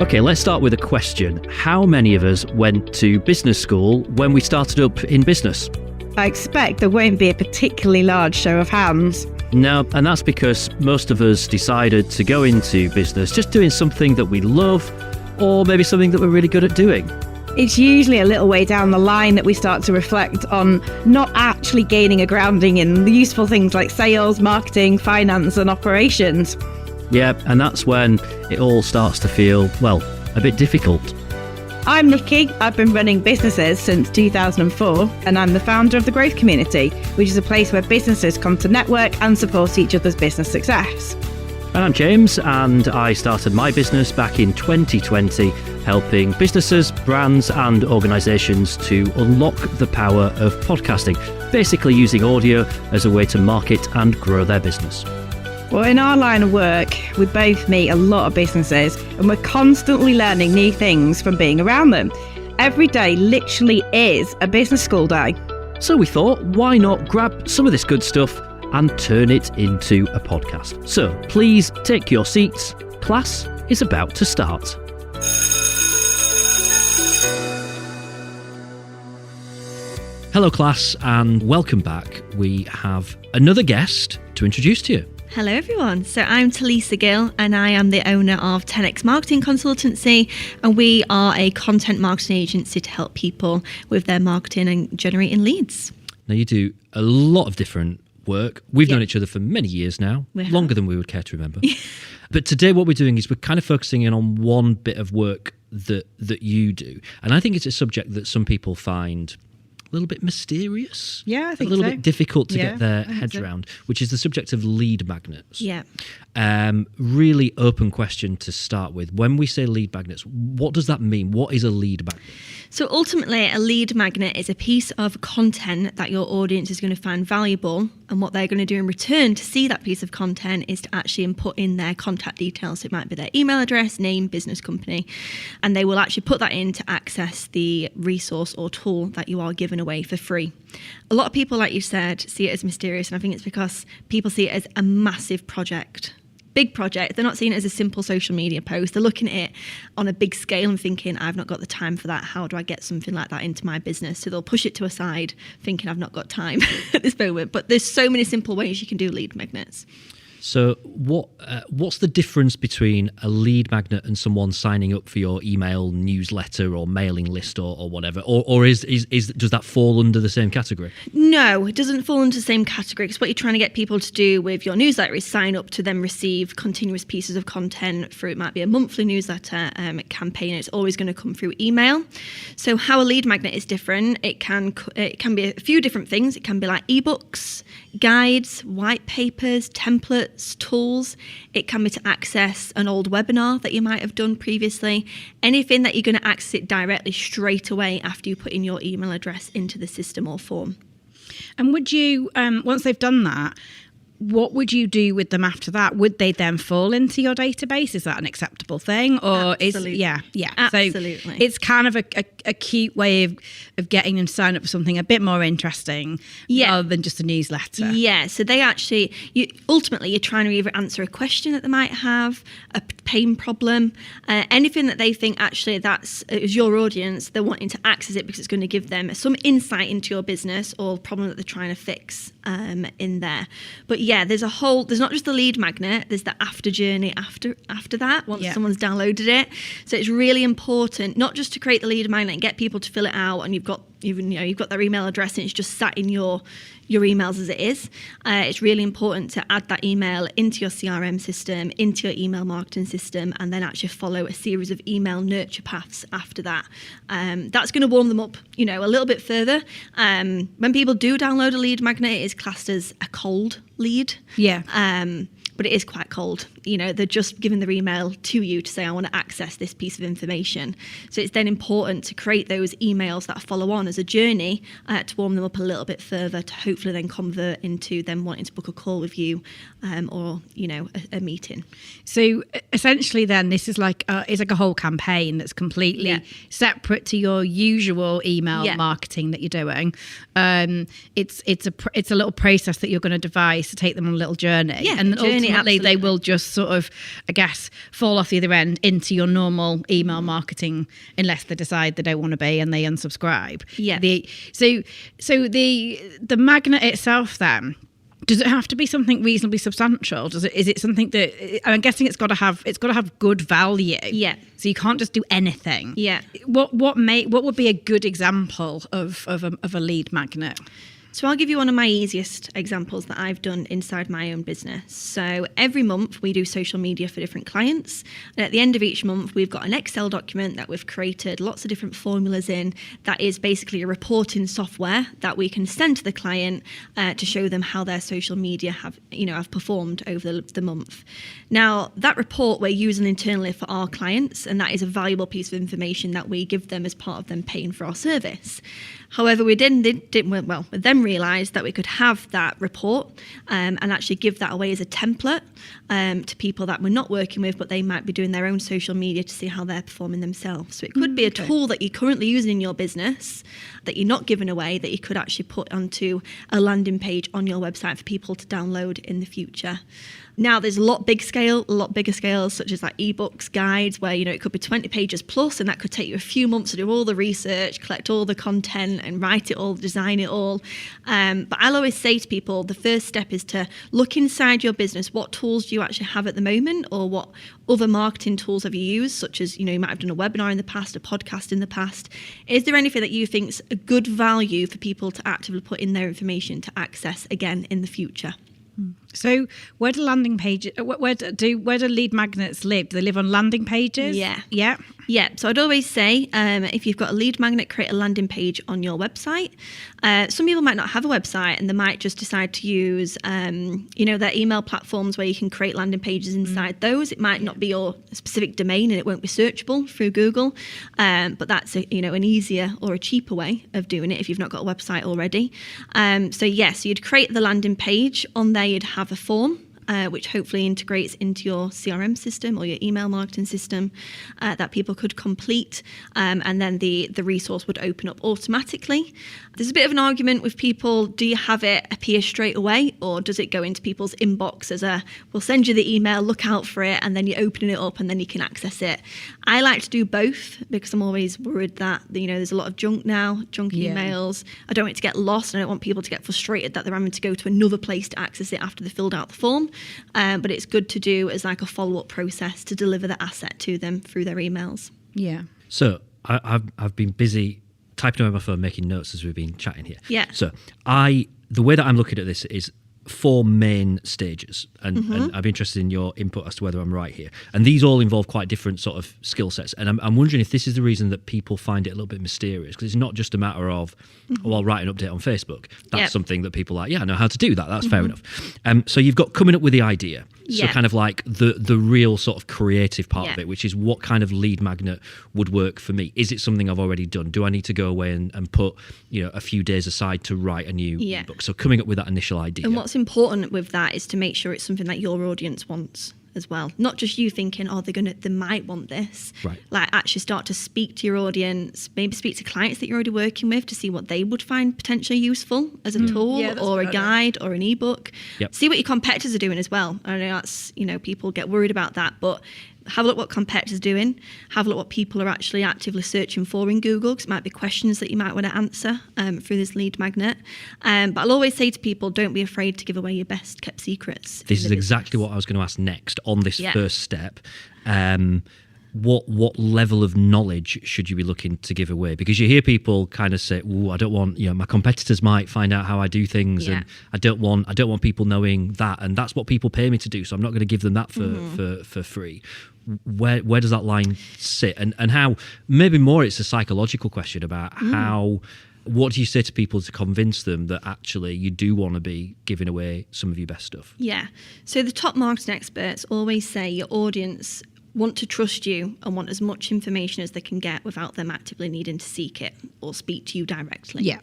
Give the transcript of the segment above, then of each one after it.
Okay, let's start with a question. How many of us went to business school when we started up in business? I expect there won't be a particularly large show of hands. No, and that's because most of us decided to go into business just doing something that we love, or maybe something that we're really good at doing. It's usually a little way down the line that we start to reflect on not actually gaining a grounding in the useful things like sales, marketing, finance and operations. Yeah, and that's when it all starts to feel, well, a bit difficult. I'm Nicky. I've been running businesses since 2004, and I'm the founder of the Growth Community, which is a place where businesses come to network and support each other's business success. And I'm James, and I started my business back in 2020, helping businesses, brands and organisations to unlock the power of podcasting, basically using audio as a way to market and grow their business. Well, in our line of work, we both meet a lot of businesses and we're constantly learning new things from being around them. Every day literally is a business school day. So we thought, why not grab some of this good stuff and turn it into a podcast? So please take your seats. Class is about to start. Hello class and welcome back. We have another guest to introduce to you. Hello everyone, so I'm Talisa Gill and I am the owner of 10x Marketing Consultancy, and we are a content marketing agency to help people with their marketing and generating leads. Now you do a lot of different work. We've known each other for many years now, longer than we would care to remember. But today what we're doing is we're kind of focusing in on one bit of work that you do. And I think it's a subject that some people find a little bit mysterious. Yeah, I think a little so. bit difficult to get their heads around, which is the subject of lead magnets. Yeah. Really open question to start with. When we say lead magnets, what does that mean? What is a lead magnet? So ultimately, a lead magnet is a piece of content that your audience is going to find valuable, and what they're going to do in return to see that piece of content is to actually input in their contact details. So it might be their email address, name, business company, and they will actually put that in to access the resource or tool that you are giving away for free. A lot of people, like you said, see it as mysterious, and I think it's because people see it as a massive project. Big project. They're not seeing it as a simple social media post. They're looking at it on a big scale and thinking, I've not got the time for that. How do I get something like that into my business? So they'll push it to a side thinking I've not got time at this moment. But there's so many simple ways you can do lead magnets. So what's the difference between a lead magnet and someone signing up for your email newsletter or mailing list or whatever? Or does that fall under the same category? No, it doesn't fall into the same category, because what you're trying to get people to do with your newsletter is sign up to then receive continuous pieces of content through, it might be a monthly newsletter campaign. It's always going to come through email. So how a lead magnet is different, it can be a few different things. It can be like ebooks, guides, white papers, templates, tools. It can be to access an old webinar that you might have done previously. Anything that you're going to access it directly straight away after you put in your email address into the system or form. And would you, once they've done that, what would you do with them after that? Would they then fall into your database? Is that an acceptable thing? Or Absolutely. Absolutely. So it's kind of a cute way of getting them to sign up for something a bit more interesting rather than just a newsletter. Yeah, so they actually, ultimately you're trying to either answer a question that they might have, a pain problem, anything that they think actually that's is your audience, they're wanting to access it because it's going to give them some insight into your business or problem that they're trying to fix in there. But yeah, there's not just the lead magnet, there's the after journey after that, once someone's downloaded it. So it's really important not just to create the lead magnet and get people to fill it out and you've got their email address and it's just sat in your emails as it is. It's really important to add that email into your CRM system, into your email marketing system, and then actually follow a series of email nurture paths after that. That's going to warm them up, a little bit further. When people do download a lead magnet, it is classed as a cold lead. Yeah. But it is quite cold. They're just giving their email to you to say, I want to access this piece of information. So it's then important to create those emails that follow on as a journey to warm them up a little bit further to hopefully then convert into them wanting to book a call with you or, a meeting. So essentially then this is like a whole campaign that's completely separate to your usual email marketing that you're doing. It's a little process that you're going to devise to take them on a little journey. Yeah, and ultimately ultimately they will just sort of, I guess, fall off the other end into your normal email marketing unless they decide they don't want to be and they unsubscribe. Yeah. So the magnet itself then, does it have to be something reasonably substantial? Is it something that, I'm guessing it's got to have good value. Yeah. So you can't just do anything. Yeah. What would be a good example of a lead magnet? So I'll give you one of my easiest examples that I've done inside my own business. So every month we do social media for different clients. And at the end of each month, we've got an Excel document that we've created lots of different formulas in. That is basically a reporting software that we can send to the client to show them how their social media have performed over the month. Now, that report we're using internally for our clients, and that is a valuable piece of information that we give them as part of them paying for our service. However, we then realised that we could have that report and actually give that away as a template to people that we're not working with, but they might be doing their own social media to see how they're performing themselves. So it could be a tool that you're currently using in your business that you're not giving away, that you could actually put onto a landing page on your website for people to download in the future. Now, there's a lot bigger scales, such as like ebooks, guides, where, it could be 20 pages plus, and that could take you a few months to do all the research, collect all the content and write it all, design it all. But I'll always say to people, the first step is to look inside your business. What tools do you actually have at the moment, or what other marketing tools have you used, such as, you might have done a webinar in the past, a podcast in the past. Is there anything that you think's a good value for people to actively put in their information to access again in the future? So where do landing pages, where do lead magnets live? Do they live on landing pages? Yeah. So I'd always say, if you've got a lead magnet, create a landing page on your website. Some people might not have a website, and they might just decide to use, their email platforms where you can create landing pages inside those. It might not be your specific domain, and it won't be searchable through Google. But that's an easier or a cheaper way of doing it if you've not got a website already. So you'd create the landing page. On there, you'd have a form, which hopefully integrates into your CRM system or your email marketing system that people could complete, and then the resource would open up automatically. There's a bit of an argument with people, do you have it appear straight away, or does it go into people's inbox as we'll send you the email, look out for it, and then you're opening it up and then you can access it? I like to do both because I'm always worried that, there's a lot of junk emails. I don't want it to get lost, and I don't want people to get frustrated that they're having to go to another place to access it after they've filled out the form. But it's good to do as like a follow-up process to deliver the asset to them through their emails. Yeah. So I've been busy typing on my phone, making notes as we've been chatting here. Yeah. So the way that I'm looking at this is 4 main stages, and I'd be interested in your input as to whether I'm right here. And these all involve quite different sort of skill sets, and I'm wondering if this is the reason that people find it a little bit mysterious, because it's not just a matter of write an update on Facebook. That's something that people are like, I know how to do that. That's fair enough. So you've got coming up with the idea. So kind of like the real sort of creative part of it, which is what kind of lead magnet would work for me. Is it something I've already done? Do I need to go away and put a few days aside to write a new book? So coming up with that initial idea. And what's important with that is to make sure it's something that your audience wants as well. Not just you thinking, they might want this. Right. Like actually start to speak to your audience, maybe speak to clients that you're already working with to see what they would find potentially useful as a tool or a guide or an ebook. Yep. See what your competitors are doing as well. I know that's, people get worried about that, but have a look what competitors are doing. Have a look what people are actually actively searching for in Google, because it might be questions that you might want to answer through this lead magnet. But I'll always say to people, don't be afraid to give away your best kept secrets. This is exactly what I was going to ask next on this first step. What level of knowledge should you be looking to give away? Because you hear people kind of say, "Oh, I don't want my competitors might find out how I do things, and I don't want people knowing that, and that's what people pay me to do. So I'm not going to give them that for free." Where does that line sit, and how? Maybe more, it's a psychological question about how. What do you say to people to convince them that actually you do want to be giving away some of your best stuff? Yeah. So the top marketing experts always say your audience want to trust you and want as much information as they can get without them actively needing to seek it or speak to you directly. Yeah.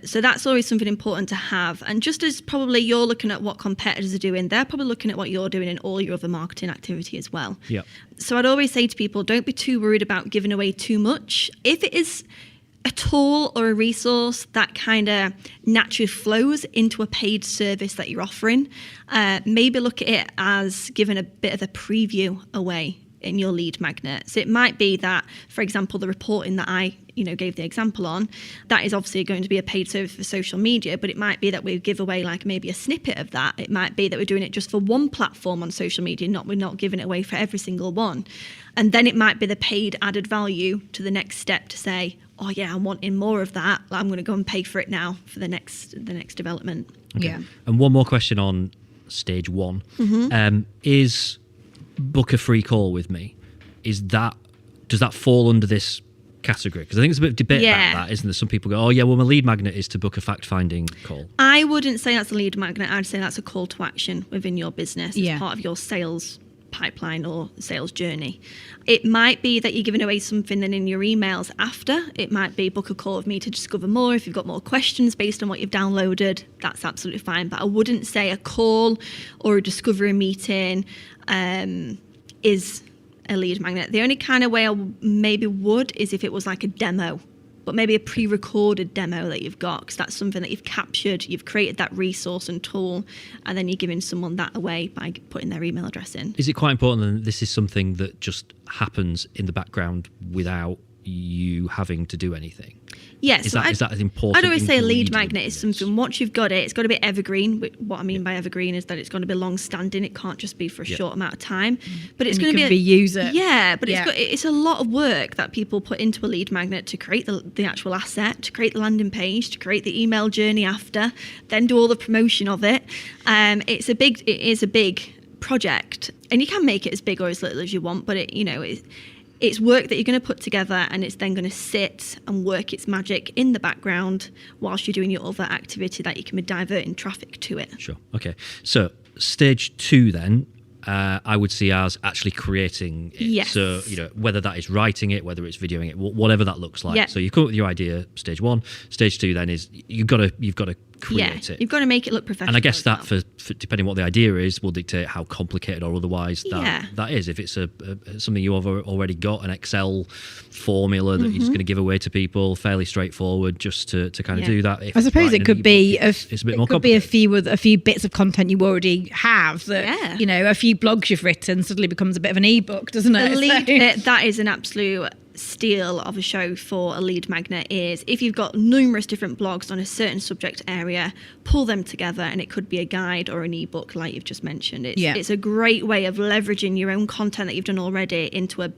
So that's always something important to have. And just as probably you're looking at what competitors are doing, they're probably looking at what you're doing in all your other marketing activity as well. Yeah. So I'd always say to people, don't be too worried about giving away too much. If it is a tool or a resource that kind of naturally flows into a paid service that you're offering. Maybe look at it as giving a bit of a preview away in your lead magnet. So it might be that, for example, the reporting that I gave the example on, that is obviously going to be a paid service for social media, but it might be that we give away like maybe a snippet of that. It might be that we're doing it just for one platform on social media, we're not giving it away for every single one. And then it might be the paid added value to the next step to say, oh yeah, I'm wanting more of that. I'm going to go and pay for it now for the next development. Okay. Yeah. And one more question on stage 1. Is book a free call with me? Does that fall under this category? Because I think there's a bit of debate about that, isn't there? Some people go, oh yeah, well my lead magnet is to book a fact-finding call. I wouldn't say that's a lead magnet. I'd say that's a call to action within your business as part of your sales pipeline or sales journey. It might be that you're giving away something then in your emails after. It might be book a call with me to discover more. If you've got more questions based on what you've downloaded, that's absolutely fine. But I wouldn't say a call or a discovery meeting is a lead magnet. The only kind of way I maybe would is if it was like a demo, but maybe a pre-recorded demo that you've got, because that's something that you've captured, you've created that resource and tool, and then you're giving someone that away by putting their email address in. Is it quite important that this is something that just happens in the background without you having to do anything? Yes. Is that as important? I'd always say a lead magnet is something, once you've got it, it's got to be evergreen. What I mean by evergreen is that it's going to be long-standing. It can't just be for a short amount of time. But it's going to be user. Yeah, but it's a lot of work that people put into a lead magnet to create the actual asset, to create the landing page, to create the email journey after, then do all the promotion of it. It is a big project, and you can make it as big or as little as you want, but it's work that you're going to put together, and it's then going to sit and work its magic in the background whilst you're doing your other activity that you can be diverting traffic to it. Sure. Okay. So stage 2 then, I would see as actually creating it. Yes. So, whether that is writing it, whether it's videoing it, whatever that looks like. Yep. So you come up with your idea, stage 1. Stage 2 then is you've got to create it. You've got to make it look professional. And I guess that for depending what the idea is will dictate how complicated or otherwise that is. If it's something you have already got, an Excel formula that you're just going to give away to people, fairly straightforward, just to kind of do that. I suppose it could be it's a bit more complicated. A few bits of content you already have that a few blogs you've written suddenly becomes a bit of an ebook, doesn't it? That is an absolute steal of a show for a lead magnet. Is if you've got numerous different blogs on a certain subject area, pull them together, and it could be a guide or an ebook like you've just mentioned. It's a great way of leveraging your own content that you've done already into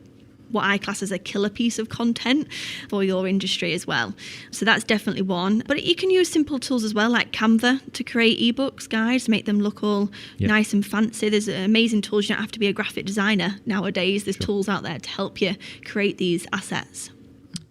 what I class as a killer piece of content for your industry as well. So that's definitely one. But you can use simple tools as well, like Canva, to create ebooks, guys, make them look all nice and fancy. There's amazing tools. You don't have to be a graphic designer nowadays. There's tools out there to help you create these assets.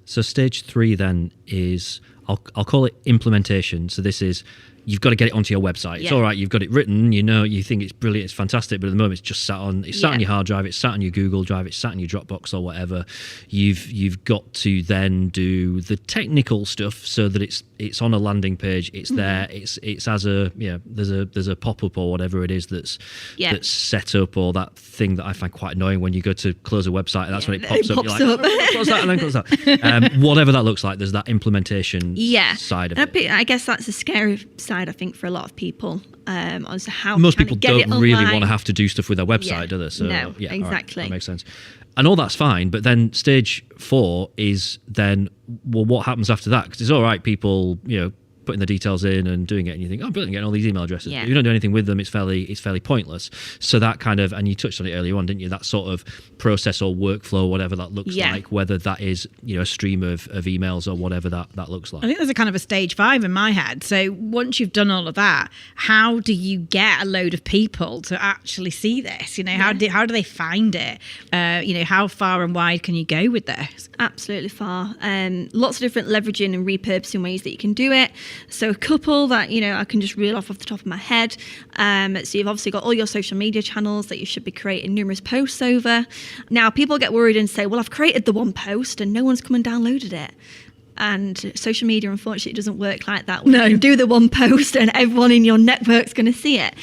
So stage 3 then is, I'll call it implementation. So this is, you've got to get it onto your website. It's all right, you've got it written, you think it's brilliant, it's fantastic, but at the moment it's just sat on your hard drive, it's sat on your Google Drive, it's sat in your Dropbox or whatever. You've got to then do the technical stuff so that it's on a landing page, it's there, it's as there's a pop-up or whatever it is that's set up, or that thing that I find quite annoying when you go to close a website and that's when it pops up. You're like, what's that? And then close that. Whatever that looks like, there's that implementation side of it. I guess that's a scary side, I think, for a lot of people, as to how most people don't really want to have to do stuff with their website, do they? So, no, exactly. Right, that makes sense. And all that's fine, but then stage 4 is then, well, what happens after that? Because it's all right, people, putting the details in and doing it, and you think, oh, brilliant, getting all these email addresses. But if you don't do anything with them, it's fairly pointless. So that kind of, and you touched on it earlier on, didn't you? That sort of process or workflow, whatever that looks like, whether that is, a stream of emails or whatever that looks like. I think there's a kind of a stage 5 in my head. So once you've done all of that, how do you get a load of people to actually see this? How do they find it? How far and wide can you go with this? Absolutely far. Lots of different leveraging and repurposing ways that you can do it. So a couple that, I can just reel off the top of my head. So you've obviously got all your social media channels that you should be creating numerous posts over. Now, people get worried and say, well, I've created the one post and no one's come and downloaded it. And social media, unfortunately, doesn't work like that. No. You do the one post and everyone in your network's going to see it.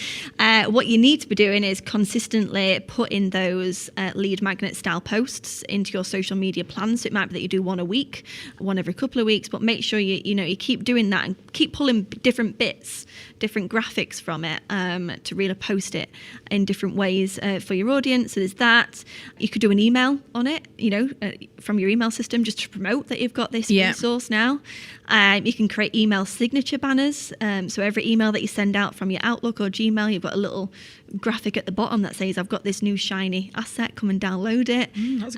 What you need to be doing is consistently putting those lead magnet style posts into your social media plans. So it might be that you do one a week, one every couple of weeks, but make sure you keep doing that and keep pulling different bits, different graphics from it to really post it in different ways for your audience. So there's that. You could do an email on it, from your email system, just to promote that you've got this resource now. You can create email signature banners. So every email that you send out from your Outlook or Gmail, you've got a little graphic at the bottom that says, I've got this new shiny asset, come and download it.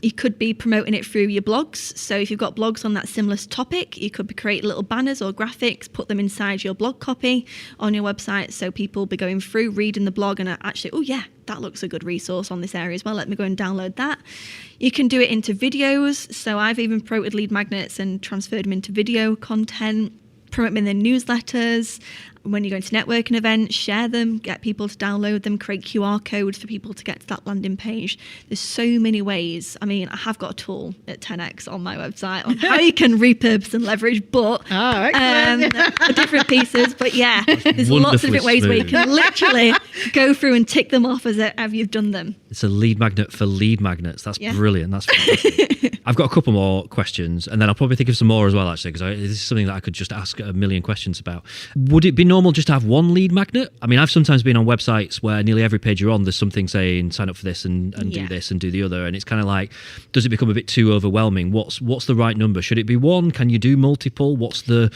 You could be promoting it through your blogs. So if you've got blogs on that similar topic, you could create little banners or graphics, put them inside your blog copy on your website. So people will be going through, reading the blog and actually, oh yeah, that looks a good resource on this area as well. Let me go and download that. You can do it into videos. So I've even promoted lead magnets and transferred them into video content, promote them in their newsletters. When you go into networking events, share them, get people to download them, create QR codes for people to get to that landing page. There's so many ways. I mean, I have got a tool at 10X on my website on how you can repurpose and leverage, but for different pieces. But yeah, there's lots of different ways where you can literally go through and tick them off as you've done them. It's a lead magnet for lead magnets. That's brilliant. That's fantastic. I've got a couple more questions, and then I'll probably think of some more as well, actually, because this is something that I could just ask a million questions about. Would it be normal just to have one lead magnet? I mean, I've sometimes been on websites where nearly every page you're on, there's something saying sign up for this and do this and do the other, and it's kind of like, does it become a bit too overwhelming? What's the right number? Should it be one? Can you do multiple? What's the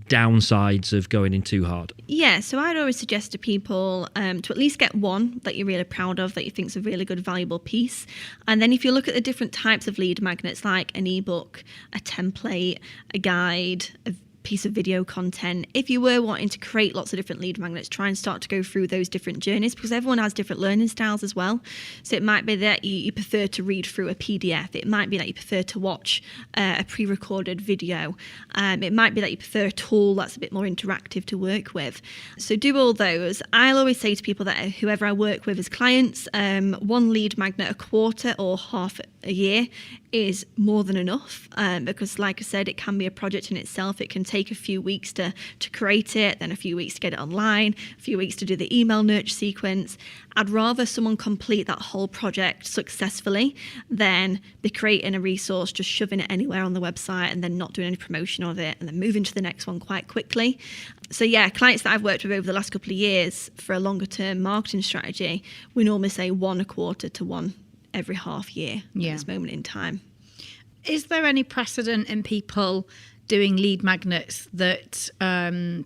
downsides of going in too hard? Yeah, so I'd always suggest to people to at least get one that you're really proud of, that you think is a really good, valuable piece. And then if you look at the different types of lead magnets, like an ebook, a template, a guide, a piece of video content, if you were wanting to create lots of different lead magnets, try and start to go through those different journeys, because everyone has different learning styles as well. So it might be that you prefer to read through a PDF. It might be that you prefer to watch a pre-recorded video. It might be that you prefer a tool that's a bit more interactive to work with. So do all those. I'll always say to people that whoever I work with as clients, one lead magnet a quarter or half a year is more than enough, because like I said, it can be a project in itself. It can take a few weeks to create it, then a few weeks to get it online, a few weeks to do the email nurture sequence. I'd rather someone complete that whole project successfully than be creating a resource, just shoving it anywhere on the website and then not doing any promotion of it and then moving to the next one quite quickly. So yeah, clients that I've worked with over the last couple of years for a longer term marketing strategy, we normally say one a quarter to one every half year at this moment in time. Is there any precedent in people doing lead magnets that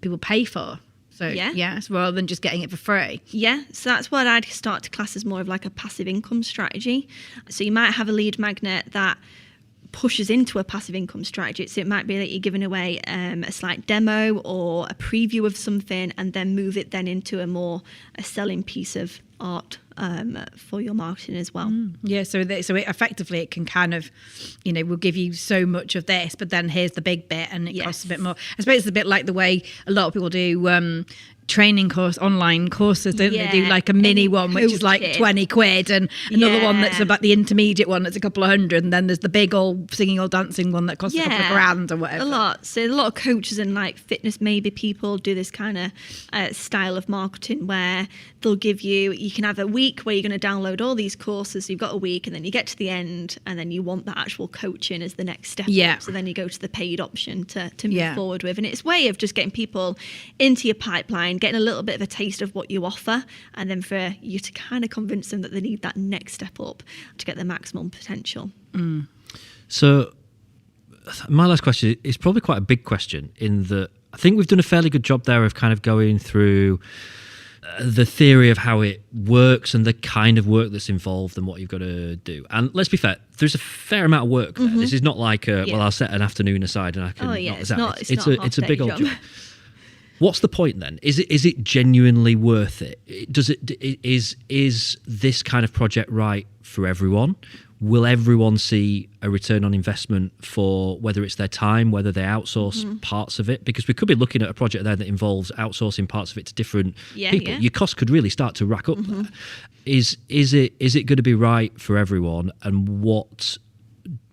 people pay for? So yes, rather than just getting it for free. Yeah, so that's what I'd start to class as more of like a passive income strategy. So you might have a lead magnet that pushes into a passive income strategy. So it might be that you're giving away a slight demo or a preview of something, and then move it then into a selling piece of art for your marketing as well. Yeah, so effectively it can kind of, we'll give you so much of this, but then here's the big bit, and it costs a bit more. I suppose it's a bit like the way a lot of people do training course, online courses, don't they? Do like a mini one, which is like 20 quid, and another one that's about the intermediate one that's a couple of hundred, and then there's the big old singing or dancing one that costs a couple of grand or whatever. A lot. So a lot of coaches and like fitness maybe people do this kind of style of marketing where they'll give you can have a week where you're going to download all these courses. So you've got a week, and then you get to the end, and then you want the actual coaching as the next step up. So then you go to the paid option to move forward with. And it's a way of just getting people into your pipeline, getting a little bit of a taste of what you offer, and then for you to kind of convince them that they need that next step up to get the maximum potential. So my last question is probably quite a big question, in that I think we've done a fairly good job there of kind of going through the theory of how it works and the kind of work that's involved and what you've got to do. And let's be fair, there's a fair amount of work there. This is not like I'll set an afternoon aside and I can it's a big old job. What's the point then? Is it genuinely worth it? Is this kind of project right for everyone? Will everyone see a return on investment for whether it's their time, whether they outsource parts of it? Because we could be looking at a project there that involves outsourcing parts of it to different people. Your costs could really start to rack up there. Is it going to be right for everyone? And what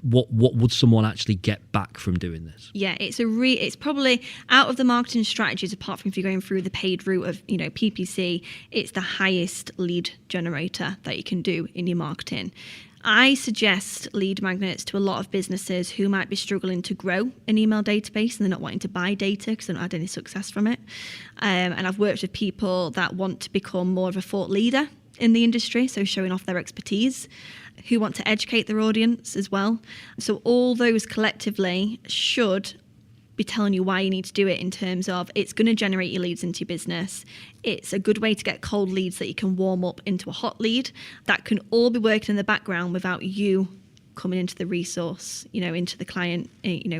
what would someone actually get back from doing this? Yeah, it's probably out of the marketing strategies, apart from if you're going through the paid route of, PPC, it's the highest lead generator that you can do in your marketing. I suggest lead magnets to a lot of businesses who might be struggling to grow an email database and they're not wanting to buy data because they don't have any success from it. And I've worked with people that want to become more of a thought leader in the industry, so showing off their expertise, who want to educate their audience as well. So all those collectively should be telling you why you need to do it, in terms of it's going to generate your leads into your business. It's a good way to get cold leads that you can warm up into a hot lead. That can all be working in the background without you coming into the resource, into the client,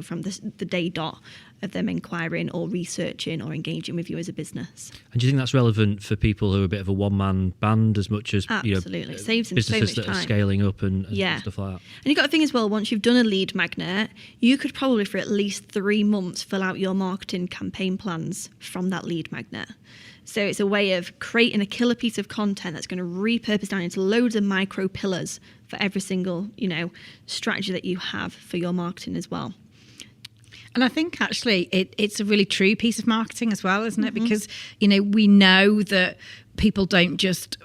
from the day dot of them inquiring or researching or engaging with you as a business. And do you think that's relevant for people who are a bit of a one-man band as much as absolutely saves them businesses so much that time. Are scaling up and stuff like that? And you've got to think as well, once you've done a lead magnet, you could probably for at least 3 months fill out your marketing campaign plans from that lead magnet. So it's a way of creating a killer piece of content that's going to repurpose down into loads of micro pillars for every single, strategy that you have for your marketing as well. And I think actually it's a really true piece of marketing as well, isn't it? Because, we know that people don't just...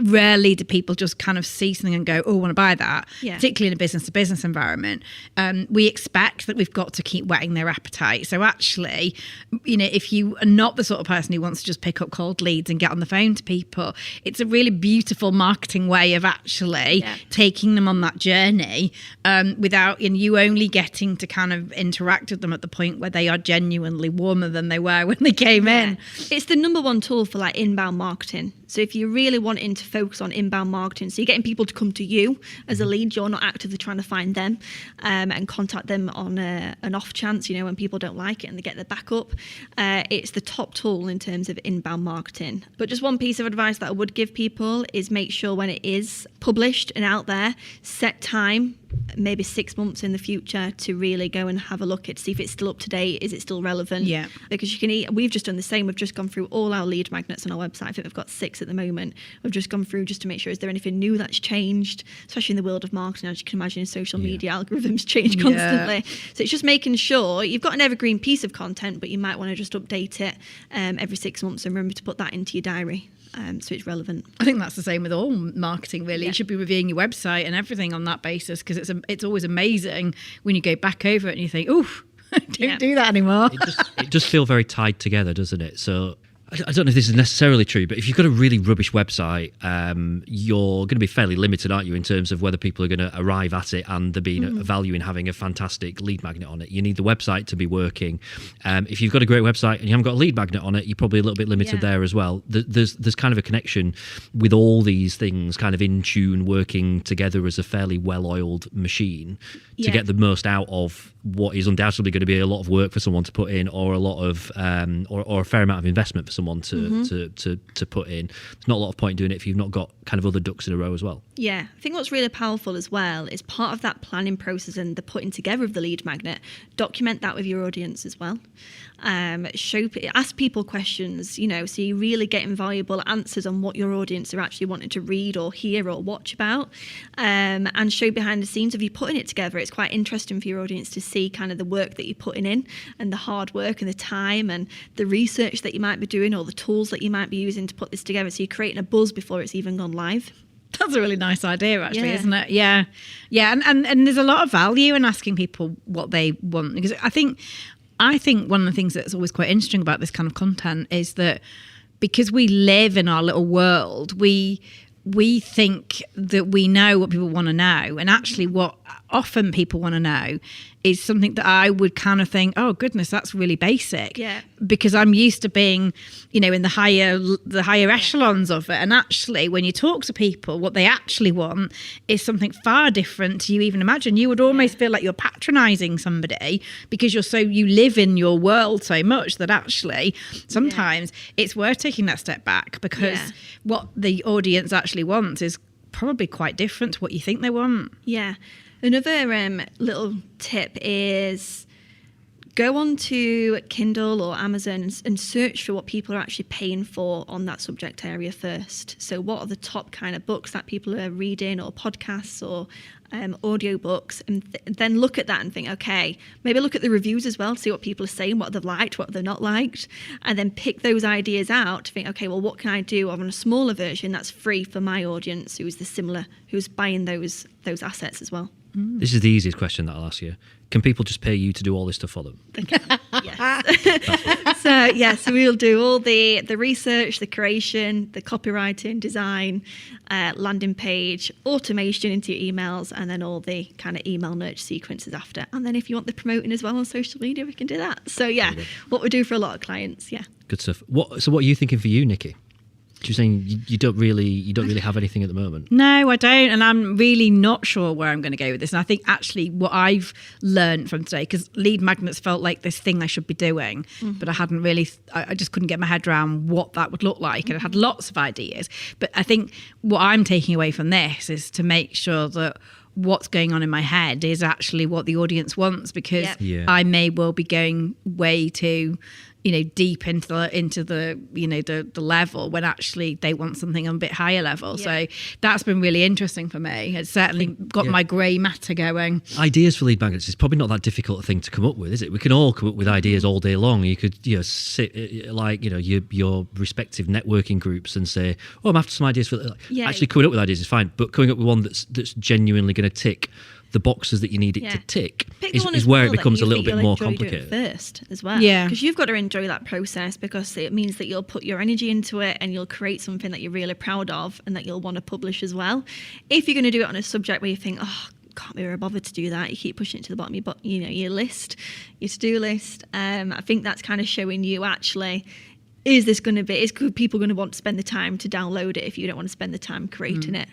rarely do people just kind of see something and go, oh, I want to buy that, particularly in a business-to-business environment. We expect that we've got to keep whetting their appetite. So actually, if you are not the sort of person who wants to just pick up cold leads and get on the phone to people, it's a really beautiful marketing way of actually taking them on that journey without you only getting to kind of interact with them at the point where they are genuinely warmer than they were when they came in. It's the number one tool for like inbound marketing. So if you're really wanting to focus on inbound marketing, so you're getting people to come to you as a lead, you're not actively trying to find them and contact them on an off chance, when people don't like it and they get their back up. It's the top tool in terms of inbound marketing. But just one piece of advice that I would give people is make sure when it is published and out there, set time, maybe 6 months in the future, to really go and have a look at, see if it's still up to date, is it still relevant? Yeah. Because we've just done the same. We've just gone through all our lead magnets on our website. I think we've got 6 at the moment. We've just gone through just to make sure, is there anything new that's changed, especially in the world of marketing, as you can imagine, social media algorithms change constantly. So it's just making sure you've got an evergreen piece of content, but you might want to just update it every 6 months, and remember to put that into your diary. So it's relevant. I think that's the same with all marketing, really. You should be reviewing your website and everything on that basis, because it's always amazing when you go back over it and you think, oof, don't do that anymore. It does feel very tied together, doesn't it? So I don't know if this is necessarily true, but if you've got a really rubbish website, you're going to be fairly limited, aren't you, in terms of whether people are going to arrive at it and there being a value in having a fantastic lead magnet on it. You need the website to be working. If you've got a great website and you haven't got a lead magnet on it, you're probably a little bit limited there as well. There's kind of a connection with all these things kind of in tune, working together as a fairly well-oiled machine to get the most out of what is undoubtedly going to be a lot of work for someone to put in, or a lot of or a fair amount of investment for someone to put in. There's not a lot of point in doing it if you've not got kind of other ducks in a row as well. Yeah, I think what's really powerful as well is part of that planning process and the putting together of the lead magnet. Document that with your audience as well. Ask people questions, so you're really getting valuable answers on what your audience are actually wanting to read or hear or watch about, and show behind the scenes of you putting it together. It's quite interesting for your audience to see kind of the work that you're putting in, and the hard work and the time and the research that you might be doing, or the tools that you might be using to put this together. So you're creating a buzz before it's even gone live. That's a really nice idea, actually, isn't it? Yeah. And there's a lot of value in asking people what they want, because I think one of the things that's always quite interesting about this kind of content is that because we live in our little world, we think that we know what people want to know, and actually what often people want to know is something that I would kind of think, oh goodness, that's really basic. Yeah. Because I'm used to being, in the higher echelons of it. And actually, when you talk to people, what they actually want is something far different to you even imagine. You would almost feel like you're patronizing somebody because you live in your world so much that actually sometimes it's worth taking that step back, because what the audience actually wants is probably quite different to what you think they want. Yeah. Another little tip is go on to Kindle or Amazon and search for what people are actually paying for on that subject area first. So what are the top kind of books that people are reading, or podcasts, or audiobooks, and then look at that and think, okay, maybe look at the reviews as well to see what people are saying, what they've liked, what they've not liked, and then pick those ideas out to think, okay, well, what can I do on a smaller version that's free for my audience who's buying those assets as well. This is the easiest question that I'll ask you. Can people just pay you to do all this stuff for them? They can, yes. So we'll do all the research, the creation, the copywriting, design, landing page, automation into your emails, and then all the kind of email nurture sequences after. And then if you want the promoting as well on social media, we can do that. So yeah, what we do for a lot of clients. Yeah. Good stuff. So what are you thinking for you, Nicky? You're saying you don't really have anything at the moment? No, I don't, and I'm really not sure where I'm going to go with this. And I think actually what I've learned from today, because lead magnets felt like this thing I should be doing, but I hadn't really, I just couldn't get my head around what that would look like, and I had lots of ideas. But I think what I'm taking away from this is to make sure that what's going on in my head is actually what the audience wants, because I may well be going way too deep into the level when actually they want something on a bit higher level. So that's been really interesting for me. It's certainly got my grey matter going. Ideas for lead magnets is probably not that difficult a thing to come up with, is it? We can all come up with ideas all day long. You could sit like your respective networking groups and say, I'm after some ideas for actually coming up with ideas is fine, but coming up with one that's genuinely going to tick the boxes that you need it to tick is where it becomes a little bit more complicated first as well. Because you've got to enjoy that process, because it means that you'll put your energy into it and you'll create something that you're really proud of and that you'll want to publish as well. If you're going to do it on a subject where you think, can't be very bothered to do that, you keep pushing it to the bottom of your list, your to-do list. I think that's kind of showing you actually, is people going to want to spend the time to download it if you don't want to spend the time creating it?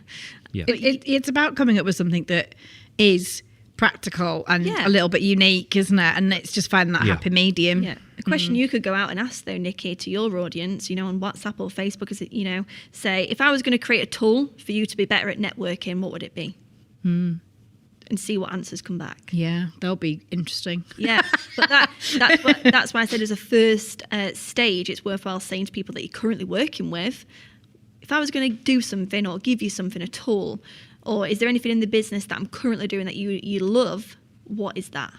It's about coming up with something that is practical and a little bit unique, isn't it? And it's just finding that happy medium. A question you could go out and ask though, Nicky, to your audience, on WhatsApp or Facebook, is it, say, if I was going to create a tool for you to be better at networking, what would it be? And see what answers come back. Yeah, they'll be interesting. Yeah, but that's why I said as a first stage, it's worthwhile saying to people that you're currently working with, if I was going to do something or give you something, a tool, or is there anything in the business that I'm currently doing that you love, what is that?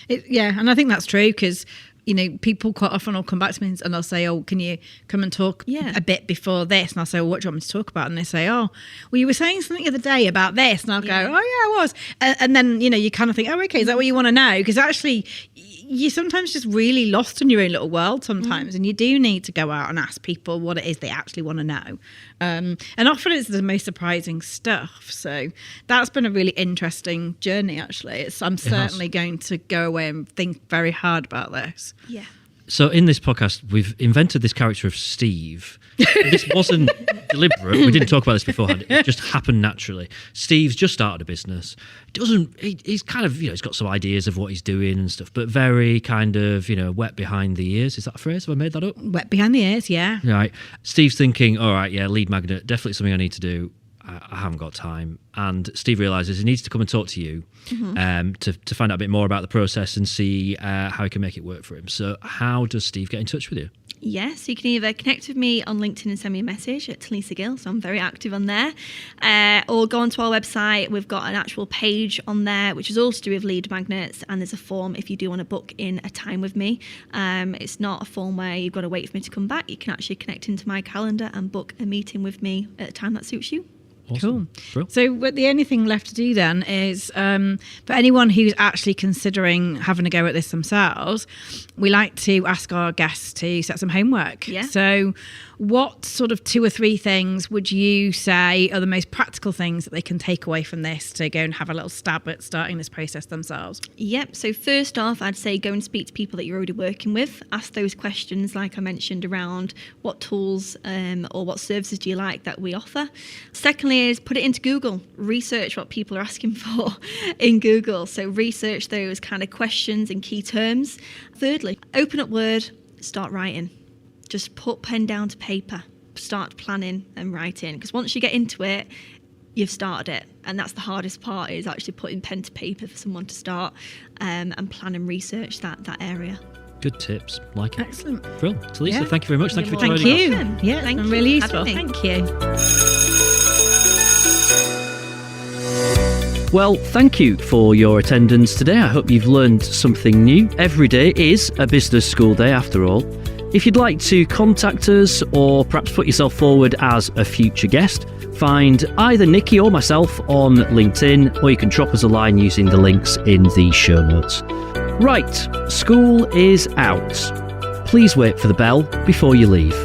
And I think that's true, because people quite often will come back to me and they'll say, can you come and talk a bit before this? And I'll say, what do you want me to talk about? And they say, well, you were saying something the other day about this. And I'll go, I was. And then, you kind of think, okay, is that what you want to know? Because actually, you're sometimes just really lost in your own little world sometimes, and you do need to go out and ask people what it is they actually want to know. And often it's the most surprising stuff. So that's been a really interesting journey, actually. I'm certainly going to go away and think very hard about this. Yeah. So in this podcast, we've invented this character of Steve. This wasn't deliberate. We didn't talk about this beforehand. It just happened naturally. Steve's just started a business. He's kind of, he's got some ideas of what he's doing and stuff, but very kind of, wet behind the ears. Is that a phrase? Have I made that up? Wet behind the ears, yeah. Right. Steve's thinking, all right, lead magnet, definitely something I need to do. I haven't got time. And Steve realises he needs to come and talk to you to find out a bit more about the process and see how he can make it work for him. So how does Steve get in touch with you? Yes, you can either connect with me on LinkedIn and send me a message at Talisa Gill, so I'm very active on there, or go onto our website. We've got an actual page on there, which is all to do with lead magnets, and there's a form if you do want to book in a time with me. It's not a form where you've got to wait for me to come back. You can actually connect into my calendar and book a meeting with me at a time that suits you. Awesome. Cool. So the only thing left to do then is for anyone who's actually considering having a go at this themselves, we like to ask our guests to set some homework. Yeah. So what sort of 2 or 3 things would you say are the most practical things that they can take away from this to go and have a little stab at starting this process themselves? Yep. So first off, I'd say go and speak to people that you're already working with. Ask those questions like I mentioned around what tools or what services do you like that we offer. Secondly is put it into Google. Research what people are asking for in Google. So research those kind of questions and key terms. Thirdly, open up Word, start writing. Just put pen down to paper, start planning and writing. Because once you get into it, you've started it. And that's the hardest part, is actually putting pen to paper for someone to start and plan and research that area. Good tips. Like it. Excellent. Brilliant. Talisa, thank you very much. Thank you for You're joining more us. welcome. Yeah, Thank it's been you really for useful. having me. Thank you. Well, thank you for your attendance today. I hope you've learned something new. Every day is a business school day after all. If you'd like to contact us or perhaps put yourself forward as a future guest, find either Nicky or myself on LinkedIn, or you can drop us a line using the links in the show notes. Right, school is out. Please wait for the bell before you leave.